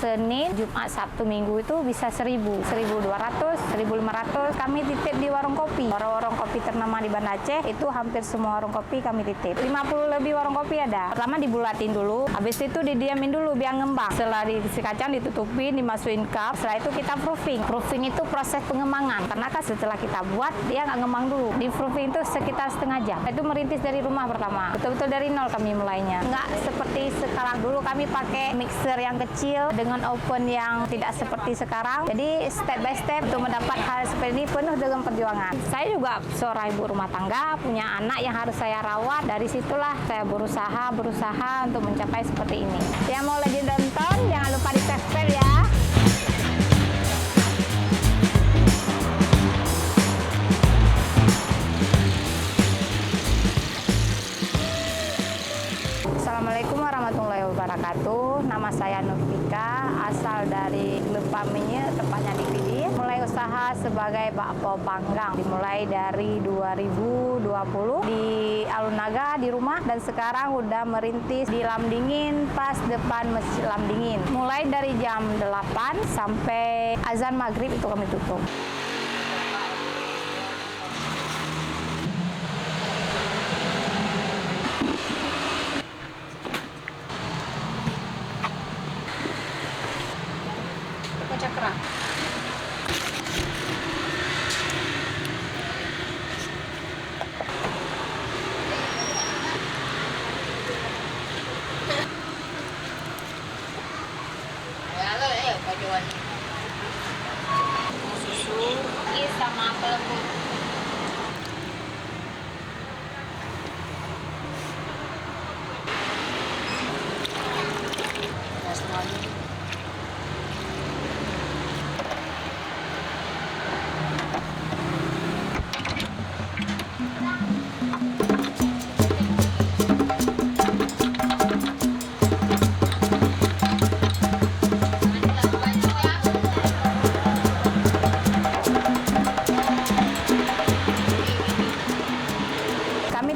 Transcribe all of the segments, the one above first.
Senin, Jumat, Sabtu, Minggu itu bisa 1.000, 1.200, 1.500. Kami titip di warung kopi. Warung kopi ternama di Banda Aceh itu hampir semua warung kopi kami titip. 50 lebih warung kopi ada. Pertama dibulatin dulu, habis itu didiamin dulu biar ngembang. Setelah diisi kacang ditutupin, dimasukin cup. Setelah itu kita proofing. Proofing itu proses pengembangan. Karena kan setelah kita buat dia nggak ngembang dulu. Di proofing itu sekitar setengah jam. Itu merintis dari rumah pertama. Betul-betul dari nol kami mulainya. Nggak seperti sekarang. Dulu kami pakai mixer yang kecil dengan oven yang tidak seperti sekarang. Jadi step by step untuk mendapat hal seperti ini penuh dengan perjuangan. Saya juga seorang ibu rumah tangga, punya anak yang harus saya rawat. Dari situlah saya berusaha untuk mencapai seperti ini. Yang mau lanjut nonton, jangan lupa di subscribe ya. Assalamualaikum warahmatullahi wabarakatuh. Nama saya Nurfika, asal dari Lepamenye, tepatnya di Pidi. Mulai usaha sebagai bakpao panggang dimulai dari 2020 di Alunaga di rumah, dan sekarang udah merintis di Lam Dingin pas depan Masjid Lam Dingin. Mulai dari jam 8 sampai azan maghrib itu kami tutup. Cakra. Susu sama pelembut.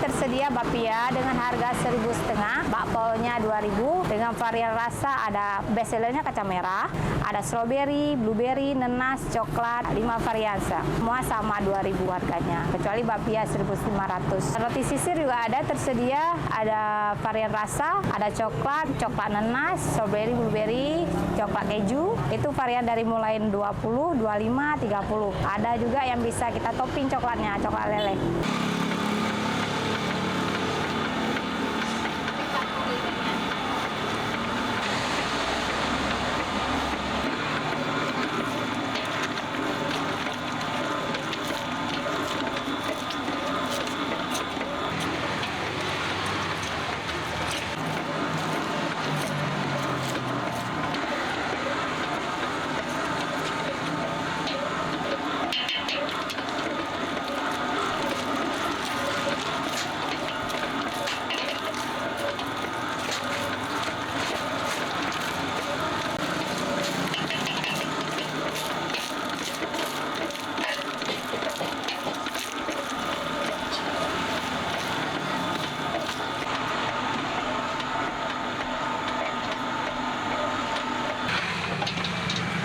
Tersedia bapia dengan harga 1.500, bakpaonya 2.000 dengan varian rasa. Ada best sellernya kacang merah, ada strawberry, blueberry, nenas, coklat, 5 varian. Semua sama 2.000 harganya, kecuali bapia 1.500. Roti sisir juga ada tersedia, ada varian rasa, ada coklat, coklat nenas, strawberry, blueberry, coklat keju. Itu varian dari mulai 20, 25, 30. Ada juga yang bisa kita topping coklatnya, coklat leleh.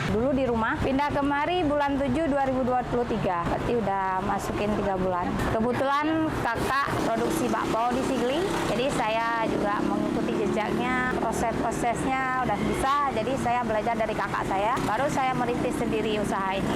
Dulu di rumah, pindah kemari bulan 7 2023, berarti udah masukin 3 bulan. Kebetulan kakak produksi bakpao di Sigli, jadi saya juga mengikuti jejaknya, proses-prosesnya udah bisa, jadi saya belajar dari kakak saya, baru saya merintis sendiri usaha ini.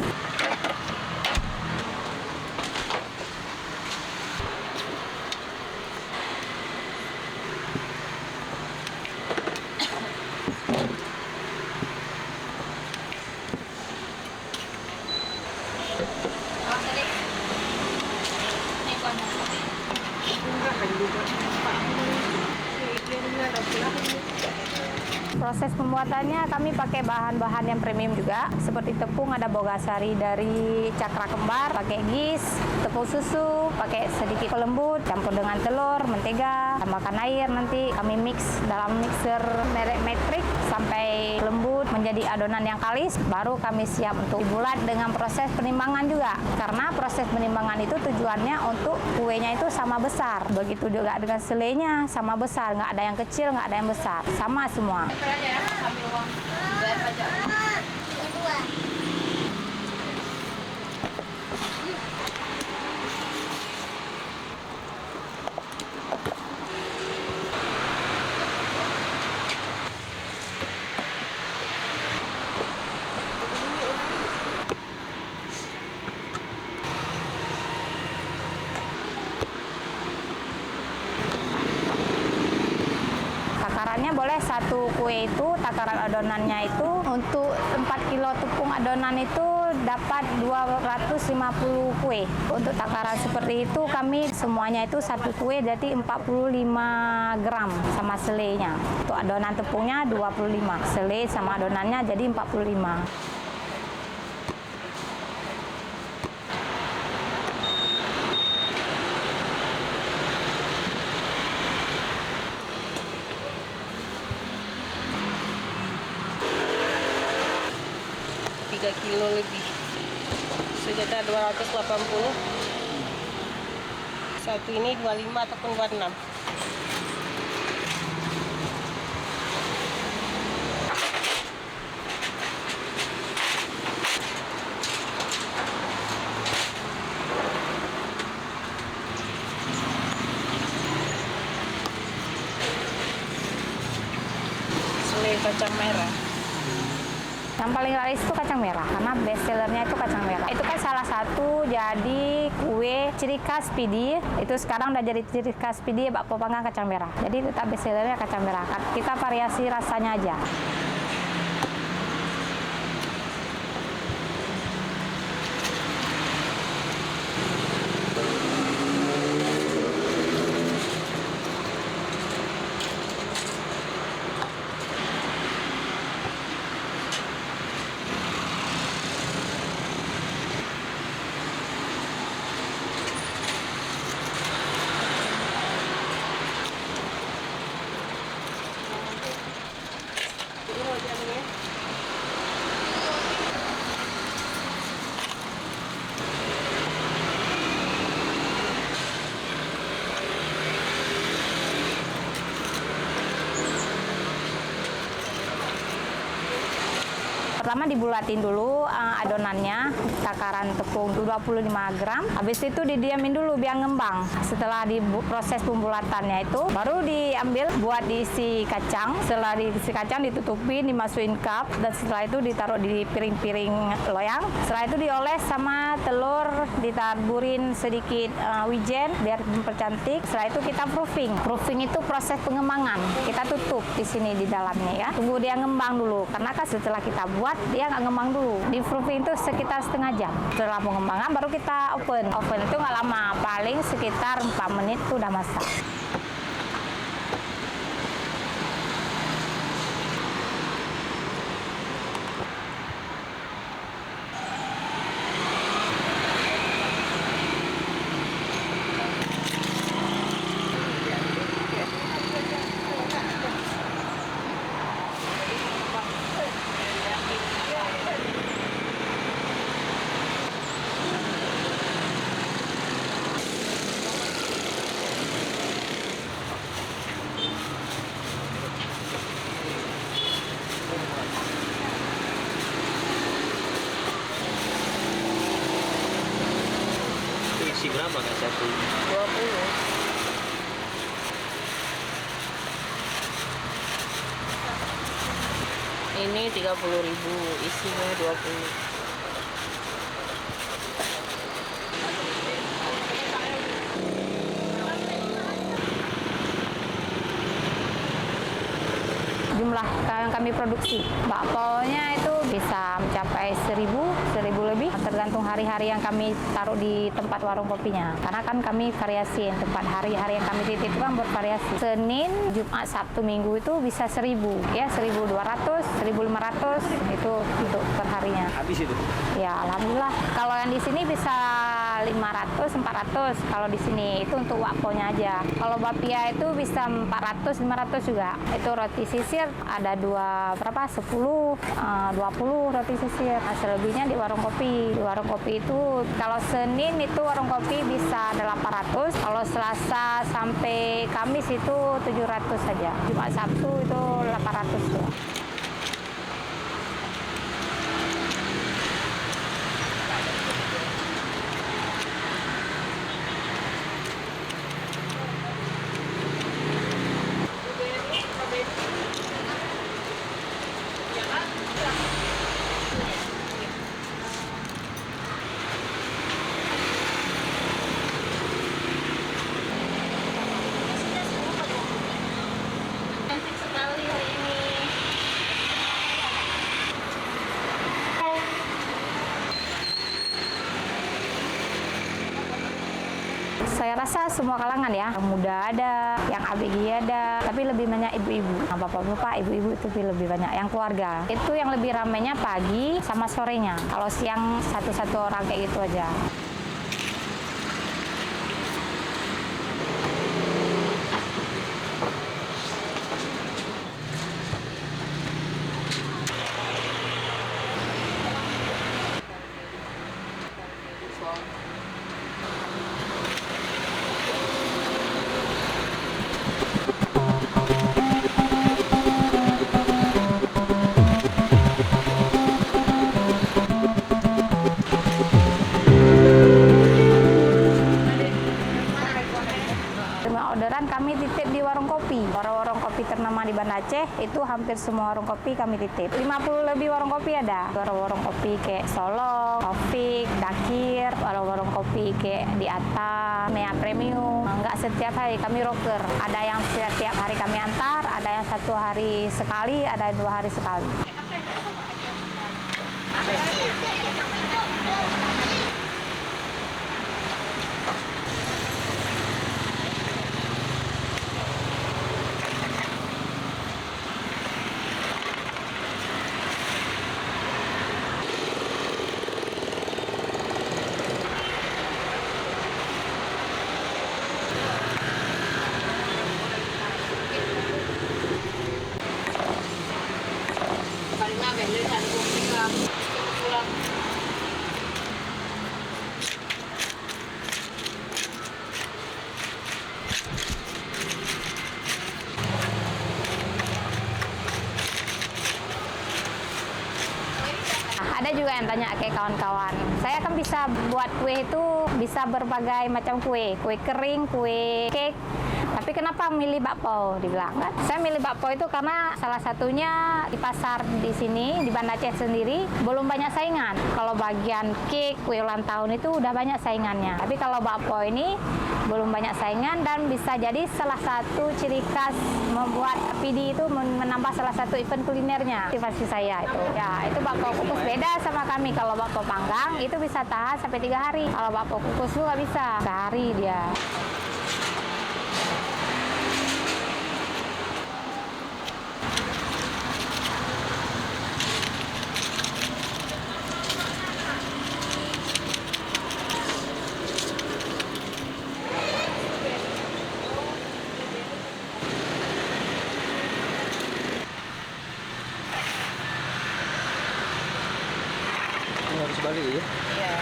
Proses pembuatannya kami pakai bahan-bahan yang premium juga, seperti tepung ada bogasari dari Cakra Kembar, pakai gis, tepung susu, pakai sedikit pelembut, campur dengan telur, mentega, tambahkan air, nanti kami mix dalam mixer merek Matrix sampai lembut menjadi adonan yang kalis, baru kami siap untuk dibulat dengan proses penimbangan juga. Karena proses penimbangan itu tujuannya untuk kuenya itu sama besar. Begitu juga dengan selainya sama besar, nggak ada yang kecil, nggak ada yang besar, sama semua. Untuk kue itu takaran adonannya itu untuk 4 kilo tepung adonan itu dapat 250 kue. Untuk takaran seperti itu kami semuanya itu satu kue jadi 45 gram sama selainya. Untuk adonan tepungnya 25, selai sama adonannya jadi 45. Kilo lebih sekitar 280. Satu ini 25 ataupun 26. Selai kacang merah. Yang paling laris itu kacang merah, karena best sellernya itu kacang merah. Itu kan salah satu jadi kue ciri khas Pidi. Itu sekarang udah jadi ciri khas Pidi, bakpao panggang kacang merah. Jadi tetap best sellernya kacang merah. Kita variasi rasanya aja. Pertama dibulatin dulu adonannya, takaran tepung 25 gram. Habis itu didiamin dulu biar ngembang. Setelah proses pembulatannya itu, baru diambil buat diisi kacang. Setelah diisi kacang ditutupin, dimasukin cup, dan setelah itu ditaruh di piring-piring loyang. Setelah itu dioles sama telur, ditaburin sedikit wijen biar mempercantik. Setelah itu kita proofing. Proofing itu proses pengembangan. Kita tutup di sini di dalamnya ya. Tunggu dia ngembang dulu, karena kan setelah kita buat dia nggak ngembang dulu. Di proofing itu sekitar setengah jam. Setelah pengembangan baru kita open. Open itu nggak lama, paling sekitar 4 menit itu udah masak. Isi berapa kan satu? 20. Ini 30.000, isinya 20. Jumlah yang kami produksi, bakpaonya itu bisa mencapai 1000 lebih, tergantung hari-hari yang kami taruh di tempat warung kopinya. Karena kan kami variasi, tempat hari-hari yang kami titip kan bervariasi. Senin, Jumat, Sabtu, Minggu itu bisa 1000, ya 1200, 1500 itu untuk perharinya. Habis itu? Ya, alhamdulillah. Kalau yang di sini bisa 500, 400. Kalau di sini itu untuk bakpaonya aja. Kalau bapia itu bisa 400, 500 juga. Itu roti sisir ada 20 roti sisir. Nah, selebihnya di warung kopi. Di warung kopi itu kalau Senin itu warung kopi bisa 800. Kalau Selasa sampai Kamis itu 700 saja. Jumat Sabtu itu 800 tuh. Cantik sekali hari ini. Saya rasa semua kalangan ya, yang muda ada, yang ABG ada, tapi lebih banyak ibu-ibu. Nah, bapak-bapak, ibu-ibu itu lebih banyak. Yang keluarga, itu yang lebih ramainya pagi sama sorenya. Kalau siang satu-satu orang kayak gitu aja. Orderan kami titip di warung kopi. Warung kopi ternama di Banda Aceh, itu hampir semua warung kopi kami titip. 50 lebih warung kopi ada. Warung kopi kayak Solong, Taufik, Dakir, warung kopi kayak di Atta, Mea Premium. Enggak setiap hari kami roker. Ada yang setiap hari kami antar, ada yang 1 hari sekali, ada 2 hari sekali. Ada juga yang tanya kayak kawan-kawan, saya kan bisa buat kue itu bisa berbagai macam kue kering, kue cake. Tapi kenapa milih bakpao? Dibilang kan, saya milih bakpao itu karena salah satunya di pasar di sini di Banda Aceh sendiri belum banyak saingan. Kalau bagian cake, kue ulang tahun itu udah banyak saingannya. Tapi kalau bakpao ini belum banyak saingan dan bisa jadi salah satu ciri khas membuat PD itu menambah salah satu event kulinernya. Motivasi saya itu, ya itu bakpao kukus beda sama kami. Kalau bakpao panggang itu bisa tahan sampai 3 hari. Kalau bakpao kukus itu nggak bisa, sehari dia. Harus balik ya? Iya.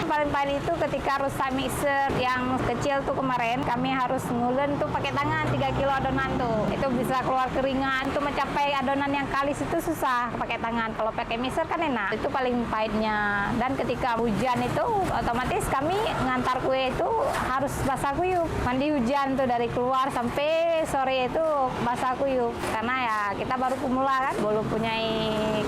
Paling pahit itu ketika rusak mixer yang kecil tuh kemarin, kami harus ngulen tuh pakai tangan 3 kilo adonan tuh. Itu bisa keluar keringan, tuh mencapai adonan yang kalis itu susah pakai tangan. Kalau pakai mixer kan enak. Itu paling pahitnya. Dan ketika hujan itu otomatis kami ngantar kue itu harus basah kuyup. Mandi hujan tuh dari keluar sampai sore itu basah kuyup. Karena ya kita baru pemula kan, belum punya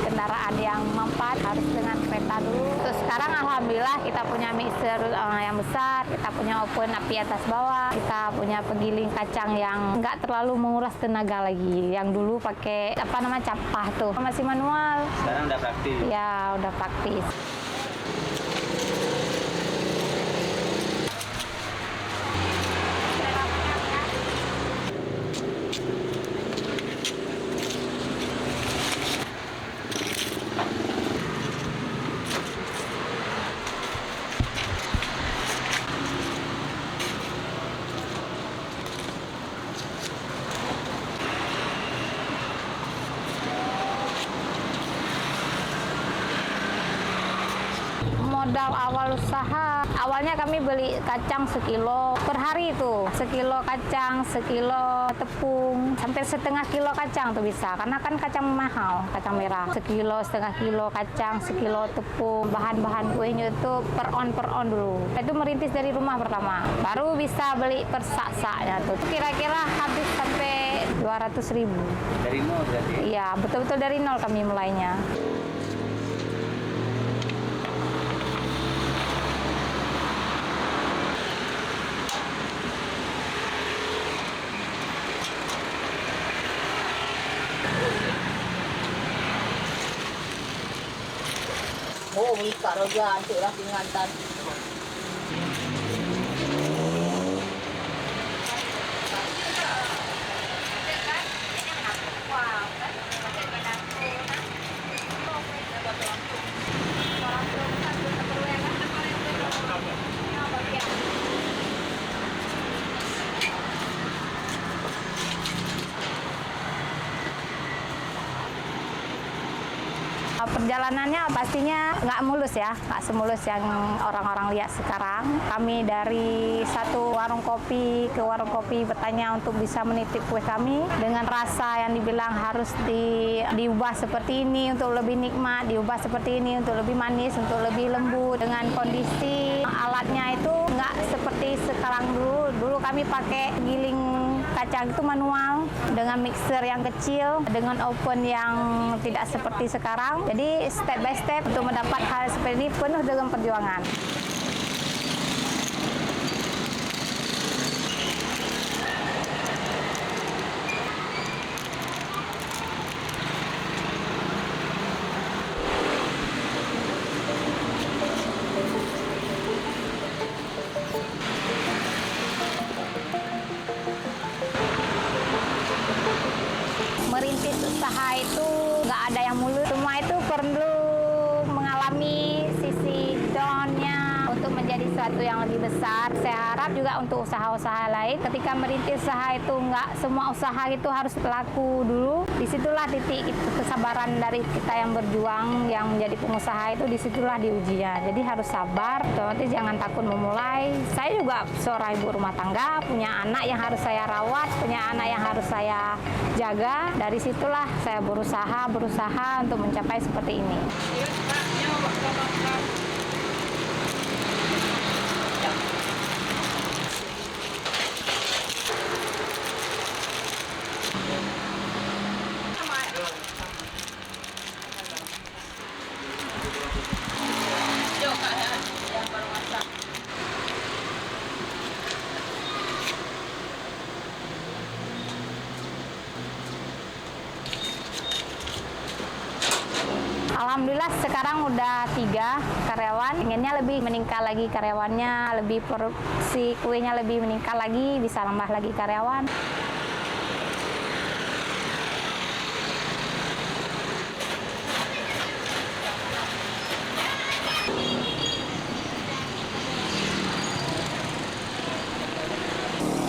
kendaraan yang mempat, harus dengan kereta dulu. Terus sekarang alhamdulillah kita punya mixer yang besar, kita punya oven api atas bawah, kita punya penggiling kacang yang nggak terlalu menguras tenaga lagi. Yang dulu pakai capah tuh, masih manual. Sekarang udah praktis. Ya udah praktis. Modal awal usaha, awalnya kami beli kacang sekilo per hari itu, sekilo kacang, sekilo tepung, hampir setengah kilo kacang tuh bisa, karena kan kacang mahal, kacang merah, sekilo, setengah kilo kacang, sekilo tepung, bahan-bahan kuenya itu per on dulu. Itu merintis dari rumah pertama, baru bisa beli per sak-saknya tuh, kira-kira habis sampai 200.000. Dari nol berarti? Iya, betul-betul dari nol kami mulainya. Oo, wika raw dyan. Ito lang tingantan. Perjalanannya pastinya nggak mulus ya, nggak semulus yang orang-orang lihat sekarang. Kami dari satu warung kopi ke warung kopi bertanya untuk bisa menitip kue kami dengan rasa yang dibilang harus diubah seperti ini untuk lebih nikmat, diubah seperti ini untuk lebih manis, untuk lebih lembut. Dengan kondisi alatnya itu nggak seperti sekarang dulu. Dulu kami pakai giling kacang itu manual dengan mixer yang kecil, dengan oven yang tidak seperti sekarang. Jadi step by step untuk mendapat hal seperti ini penuh dengan perjuangan. Merintis usaha itu nggak ada yang mulus, semua itu perlu mengalami sisi down-nya untuk menjadi sesuatu yang lebih besar. Saya harap juga untuk usaha-usaha lain, ketika merintis usaha itu nggak semua usaha itu harus laku dulu. Disitulah titik kesabaran dari kita yang berjuang, yang menjadi pengusaha itu disitulah diujinya. Jadi harus sabar, otomatis jangan takut memulai. Saya juga seorang ibu rumah tangga, punya anak yang harus saya rawat, punya anak yang harus saya jaga. Dari situlah saya berusaha untuk mencapai seperti ini. Alhamdulillah sekarang udah 3 karyawan. Inginnya lebih meningkat lagi karyawannya, lebih produksi kuenya lebih meningkat lagi, bisa nambah lagi karyawan.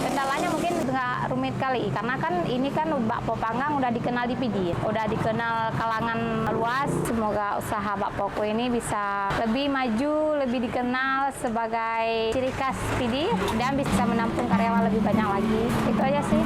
Kendalanya mungkin nggak rumit kali, karena kan ini kan bakpo panggang udah dikenal di PD, udah dikenal kalangan luas. Semoga usaha bakpo kue ini bisa lebih maju, lebih dikenal sebagai ciri khas PD dan bisa menampung karyawan lebih banyak lagi. Itu aja sih.